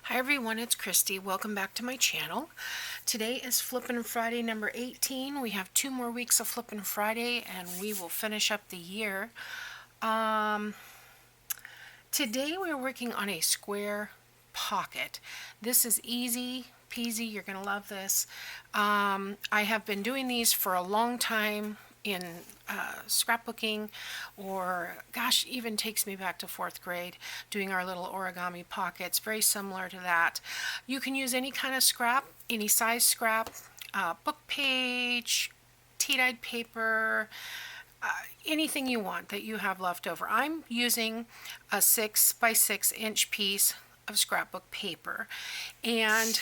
Hi everyone, it's Kristi. Welcome back to my channel. Today is Flippin' Friday number 18. We have 2 more weeks of Flippin' Friday and we will finish up the year. Today we're working on a square pocket. This is easy peasy. You're going to love this. I have been doing these for a long time in scrapbooking, or gosh, even takes me back to 4th grade, doing our little origami pockets, very similar to that. You can use any kind of scrap, any size scrap, book page, tea-dyed paper, anything you want that you have left over. I'm using a 6 by 6 inch piece of scrapbook paper, and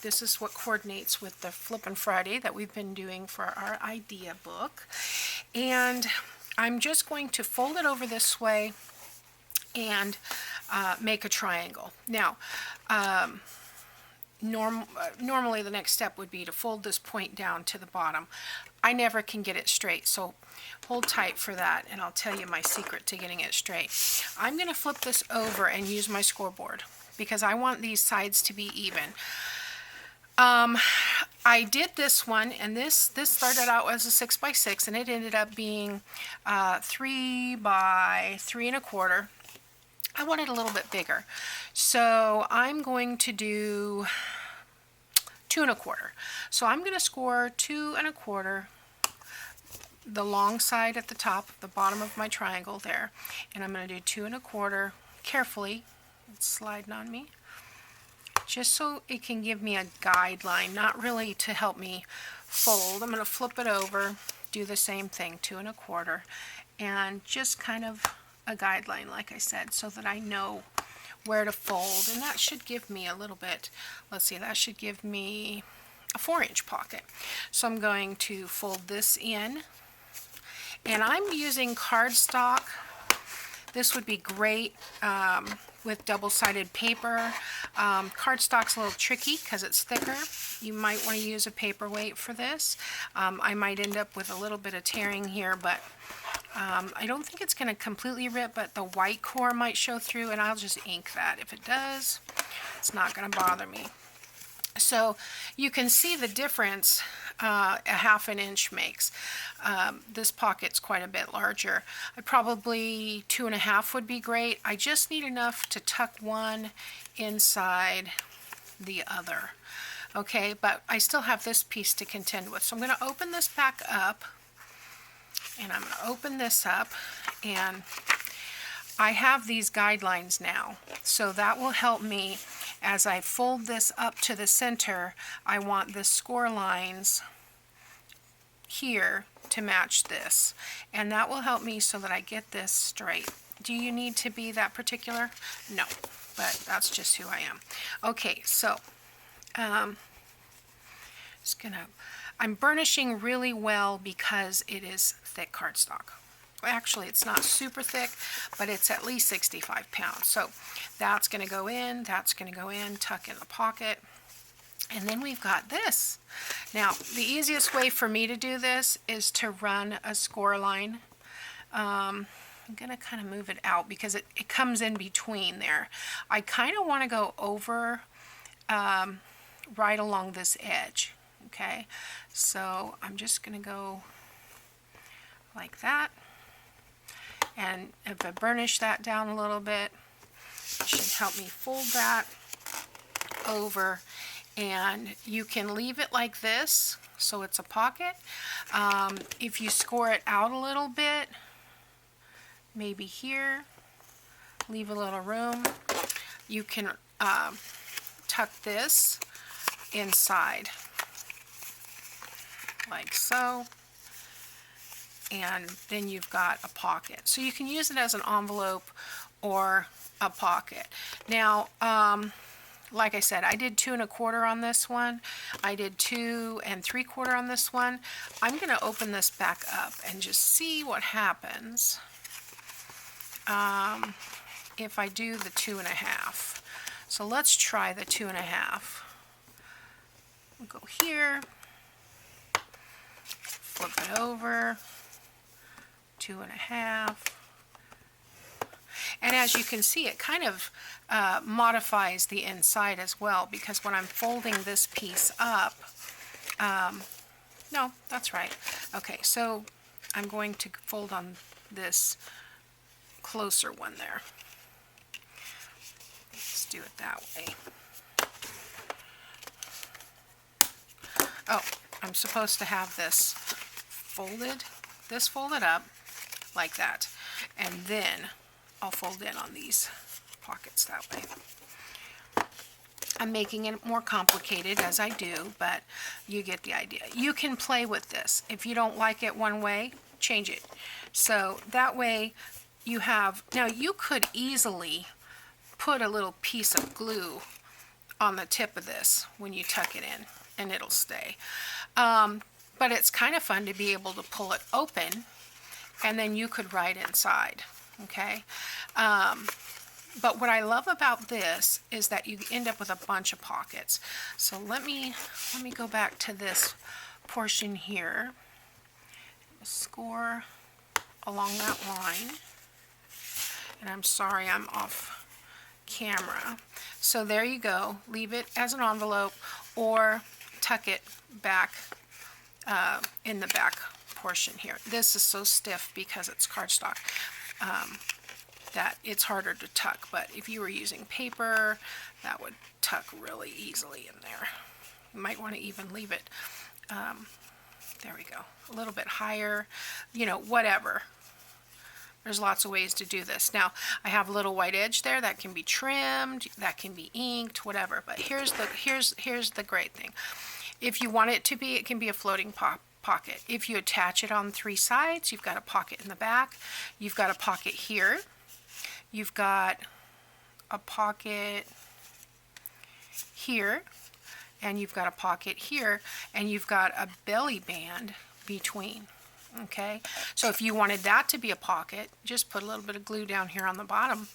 this is what coordinates with the Flippin' Friday that we've been doing for our idea book. And I'm just going to fold it over this way and make a triangle. Now normally the next step would be to fold this point down to the bottom. I never can get it straight, so hold tight for that and I'll tell you my secret to getting it straight. I'm going to flip this over and use my scoreboard because I want these sides to be even. I did this one, and this started out as a 6 by 6 and it ended up being 3 by 3 1/4. I want it a little bit bigger, so I'm going to do 2 1/4. So I'm going to score 2 1/4, the long side at the top, the bottom of my triangle there, and I'm going to do 2 1/4 carefully. It's sliding on me, just so it can give me a guideline, not really to help me fold. I'm going to flip it over, do the same thing, 2 1/4, and just kind of a guideline, like I said, so that I know where to fold. And that should give me a little bit, let's see, that should give me a 4-inch pocket. So I'm going to fold this in, and I'm using cardstock. This would be great with double-sided paper. Cardstock's a little tricky because it's thicker. You might want to use a paperweight for this. I might end up with a little bit of tearing here, but I don't think it's going to completely rip, but the white core might show through, and I'll just ink that. If it does, it's not going to bother me. So you can see the difference a 1/2 inch makes. This pocket's quite a bit larger. Probably 2 1/2 would be great. I just need enough to tuck one inside the other. Okay, but I still have this piece to contend with. So I'm going to open this back up, and I'm going to open this up, and I have these guidelines now, so that will help me as I fold this up to the center. I want the score lines here to match this, and that will help me so that I get this straight. Do you need to be that particular? No, but that's just who I am. Okay, so I'm burnishing really well because it is thick cardstock. Actually, it's not super thick, but it's at least 65 pounds. So that's going to go in, that's going to go in, tuck in the pocket. And then we've got this. Now, the easiest way for me to do this is to run a score line. I'm going to kind of move it out because it comes in between there. I kind of want to go over right along this edge. Okay, so I'm just going to go like that. And if I burnish that down a little bit, it should help me fold that over. And you can leave it like this, so it's a pocket. If you score it out a little bit, maybe here, leave a little room, you can tuck this inside, like so. And then you've got a pocket. So you can use it as an envelope or a pocket. Now, like I said, I did 2 1/4 on this one. I did 2 3/4 on this one. I'm going to open this back up and just see what happens if I do the 2 1/2. So let's try the 2 1/2. We'll go here, flip it over, 2 1/2. And as you can see, it kind of modifies the inside as well, because when I'm folding this piece up, no, that's right. Okay, so I'm going to fold on this closer one there. Let's do it that way. Oh, I'm supposed to have this folded up like that, and then I'll fold in on these pockets that way. I'm making it more complicated as I do, but you get the idea. You can play with this. If you don't like it one way, change it. So that way you have, now you could easily put a little piece of glue on the tip of this when you tuck it in, and it'll stay. But it's kind of fun to be able to pull it open, and then you could write inside, okay? But what I love about this is that you end up with a bunch of pockets. So let me go back to this portion here. Score along that line. And I'm sorry, I'm off camera. So there you go. Leave it as an envelope or tuck it back in the back portion here. This is so stiff because it's cardstock. That it's harder to tuck, but if you were using paper, that would tuck really easily in there. You might want to even leave it, there we go, a little bit higher, you know, whatever. There's lots of ways to do this. Now, I have a little white edge there that can be trimmed, that can be inked, whatever, but here's the great thing. If you want it to be, it can be a floating pocket. If you attach it on 3 sides, you've got a pocket in the back, you've got a pocket here, you've got a pocket here, and you've got a pocket here, and you've got a belly band between. Okay, so if you wanted that to be a pocket, just put a little bit of glue down here on the bottom.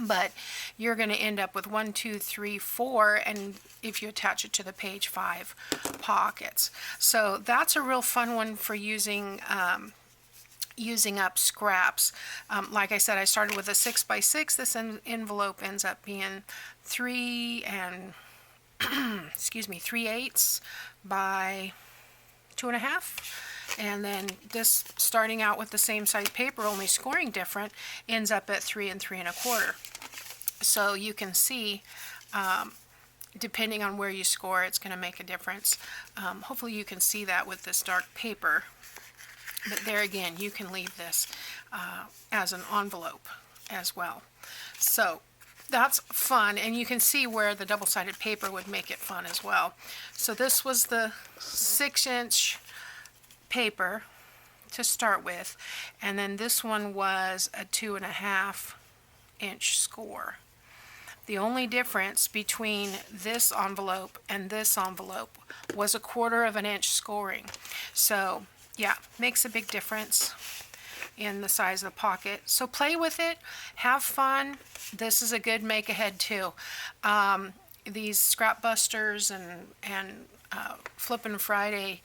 But you're going to end up with 1, 2, 3, 4, and if you attach it to the page, 5 pockets. So that's a real fun one for using up scraps. Like I said, I started with a 6 by 6. This envelope ends up being 3 and 3/8 by 2.5. And then this, starting out with the same size paper, only scoring different, ends up at 3 and 3.25. So you can see, depending on where you score, it's going to make a difference. Hopefully you can see that with this dark paper. But there again, you can leave this as an envelope as well. So that's fun, and you can see where the double-sided paper would make it fun as well. So this was the 6-inch paper to start with, and then this one was a 2.5-inch score. The only difference between this envelope and this envelope was 1/4 of an inch scoring. So yeah, makes a big difference in the size of the pocket. So play with it, have fun. This is a good make ahead too. These scrap busters and Flippin' Friday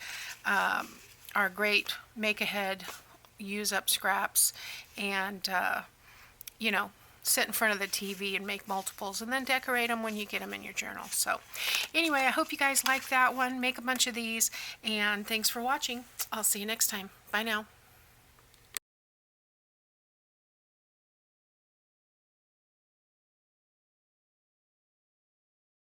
are great make ahead, use up scraps, and you know, sit in front of the TV and make multiples, and then decorate them when you get them in your journal. So anyway, I hope you guys like that one. Make a bunch of these, and thanks for watching. I'll see you next time. Bye now.